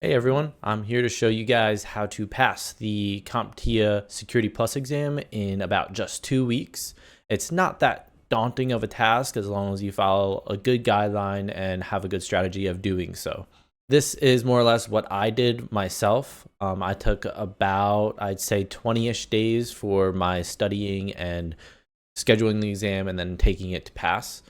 Hey everyone, I'm here to show you guys how to pass the CompTIA Security Plus exam in about just 2 weeks. It's not that daunting of a task as long as you follow a good guideline and have a good strategy of doing so. This is more or less what I did myself. I took about, I'd say 20-ish days for my studying and scheduling the exam and then taking it to pass.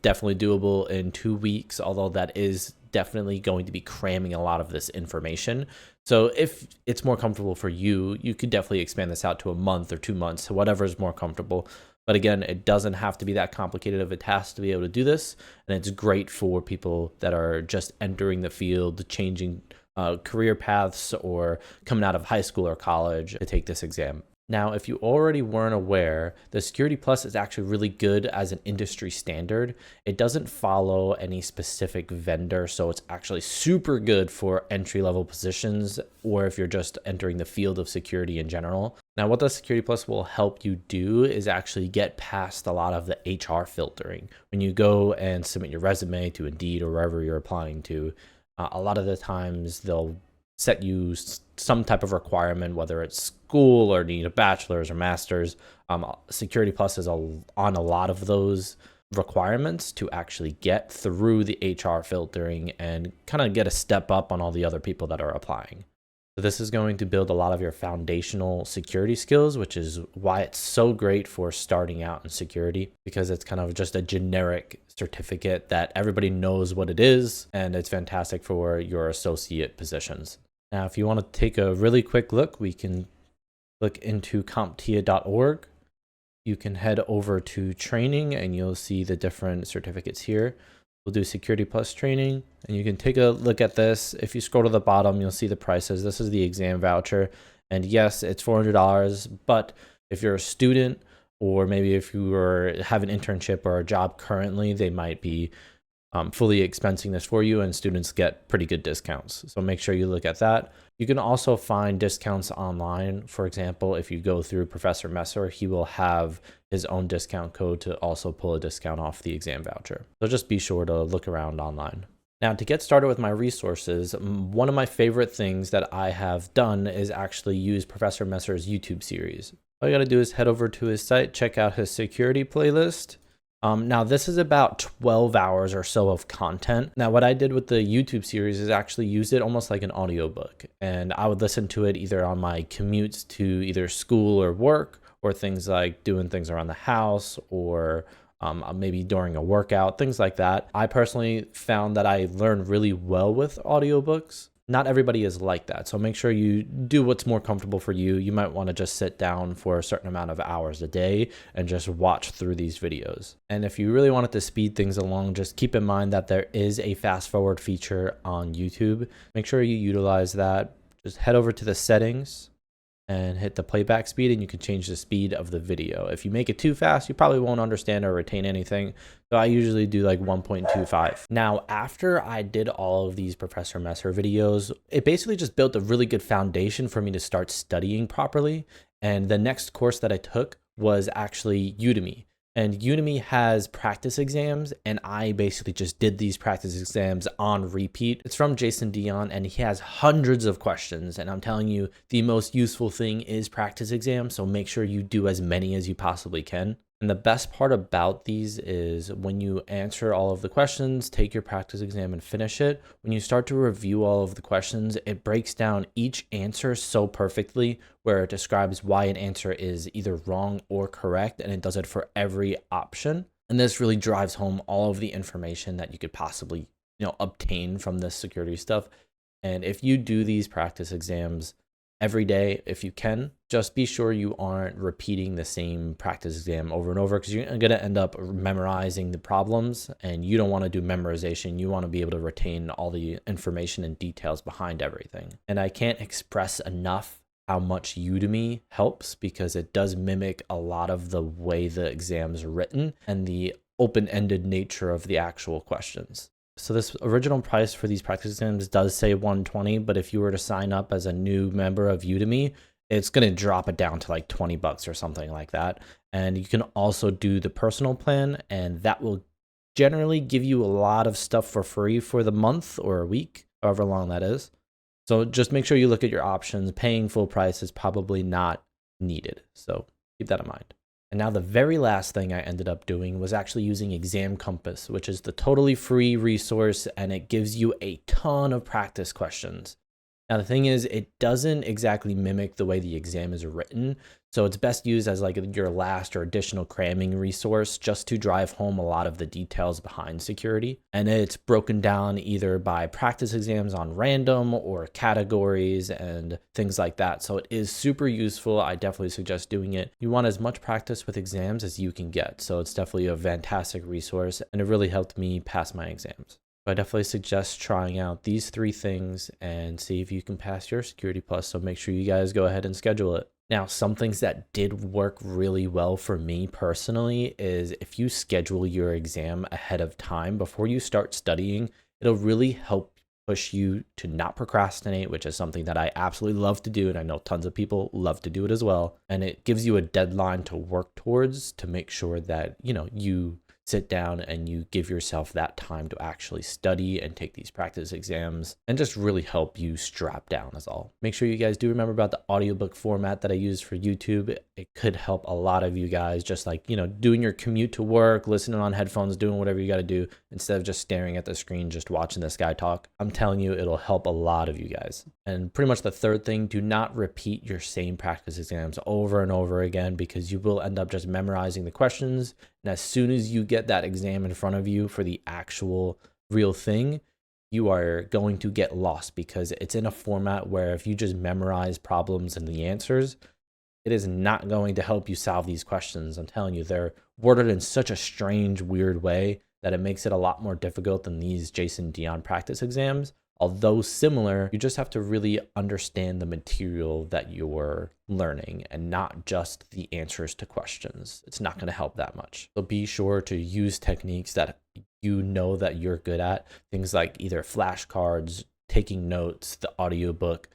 Definitely doable in 2 weeks, although that is definitely going to be cramming a lot of this information. So if it's more comfortable for you, you could definitely expand this out to a month or 2 months, so whatever is more comfortable. But again, it doesn't have to be that complicated of a task to be able to do this. And it's great for people that are just entering the field, changing career paths, or coming out of high school or college to take this exam. Now, if you already weren't aware, the Security Plus is actually really good as an industry standard. It doesn't follow any specific vendor, so it's actually super good for entry-level positions or if you're just entering the field of security in general. Now, what the Security Plus will help you do is actually get past a lot of the HR filtering. When you go and submit your resume to Indeed or wherever you're applying to, a lot of the times they'll set you some type of requirement, whether it's school or need a bachelor's or master's. Security Plus is on a lot of those requirements to actually get through the HR filtering and kind of get a step up on all the other people that are applying. So this is going to build a lot of your foundational security skills, which is why it's so great for starting out in security, because it's kind of just a generic certificate that everybody knows what it is, and it's fantastic for your associate positions. Now, if you want to take a really quick look, we can look into CompTIA.org. You can head over to training and you'll see the different certificates here. We'll do Security Plus training and you can take a look at this. If you scroll to the bottom, you'll see the prices. This is the exam voucher. And yes, it's $400, but if you're a student or maybe if you have an internship or a job currently, they might be fully expensing this for you, and students get pretty good discounts. So make sure you look at that. You can also find discounts online. For example, if you go through Professor Messer, he will have his own discount code to also pull a discount off the exam voucher. So just be sure to look around online. Now, to get started with my resources, one of my favorite things that I have done is actually use Professor Messer's YouTube series. All you gotta do is head over to his site, check out his security playlist. Now, this is about 12 hours or so of content. Now, what I did with the YouTube series is actually use it almost like an audiobook. And I would listen to it either on my commutes to either school or work, or things like doing things around the house, or maybe during a workout, things like that. I personally found that I learned really well with audiobooks. Not everybody is like that, so make sure you do what's more comfortable for you. You might want to just sit down for a certain amount of hours a day and just watch through these videos. And if you really wanted to speed things along, just keep in mind that there is a fast forward feature on YouTube. Make sure you utilize that. Just head over to the settings and hit the playback speed, and you can change the speed of the video. If you make it too fast, you probably won't understand or retain anything. So I usually do like 1.25. Now, after I did all of these Professor Messer videos, it basically just built a really good foundation for me to start studying properly. And the next course that I took was actually Udemy. And Udemy has practice exams, and I basically just did these practice exams on repeat. It's from Jason Dion, and he has hundreds of questions. And I'm telling you, the most useful thing is practice exams, so make sure you do as many as you possibly can. And the best part about these is when you answer all of the questions, take your practice exam and finish it, when you start to review all of the questions, it breaks down each answer so perfectly where it describes why an answer is either wrong or correct, and it does it for every option. And this really drives home all of the information that you could possibly, obtain from this security stuff. And if you do these practice exams every day, if you can, just be sure you aren't repeating the same practice exam over and over, because you're going to end up memorizing the problems, and you don't want to do memorization. You want to be able to retain all the information and details behind everything. And I can't express enough how much Udemy helps, because it does mimic a lot of the way the exam's written and the open-ended nature of the actual questions. So this original price for these practice exams does say $120, but if you were to sign up as a new member of Udemy, it's going to drop it down to like $20 or something like that. And you can also do the personal plan, and that will generally give you a lot of stuff for free for the month or a week, however long that is. So just make sure you look at your options. Paying full price is probably not needed. So keep that in mind. And now the very last thing I ended up doing was actually using ExamCompass, which is the totally free resource, and it gives you a ton of practice questions. Now, the thing is, it doesn't exactly mimic the way the exam is written. So it's best used as like your last or additional cramming resource just to drive home a lot of the details behind security. And it's broken down either by practice exams on random or categories and things like that. So it is super useful. I definitely suggest doing it. You want as much practice with exams as you can get. So it's definitely a fantastic resource, and it really helped me pass my exams. I definitely suggest trying out these 3 things and see if you can pass your Security Plus. So make sure you guys go ahead and schedule it. Now, some things that did work really well for me personally is if you schedule your exam ahead of time before you start studying, it'll really help push you to not procrastinate, which is something that I absolutely love to do. And I know tons of people love to do it as well. And it gives you a deadline to work towards to make sure that, you sit down and you give yourself that time to actually study and take these practice exams and just really help you strap down is all. Make sure you guys do remember about the audiobook format that I use for YouTube. It could help a lot of you guys, just like, doing your commute to work, listening on headphones, doing whatever you got to do instead of just staring at the screen, just watching this guy talk. I'm telling you, it'll help a lot of you guys. And pretty much the third thing, do not repeat your same practice exams over and over again, because you will end up just memorizing the questions. And as soon as you get that exam in front of you for the actual real thing, you are going to get lost, because it's in a format where if you just memorize problems and the answers, it is not going to help you solve these questions. I'm telling you, they're worded in such a strange, weird way that it makes it a lot more difficult than these Jason Dion practice exams. Although similar, you just have to really understand the material that you're learning and not just the answers to questions. It's not going to help that much. So be sure to use techniques that you know that you're good at. Things like either flashcards, taking notes, the audiobook,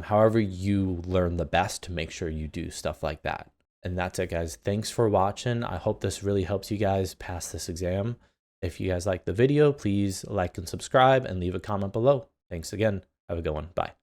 however you learn the best, to make sure you do stuff like that. And that's it, guys. Thanks for watching. I hope this really helps you guys pass this exam. If you guys like the video, please like and subscribe and leave a comment below. Thanks again. Have a good one. Bye.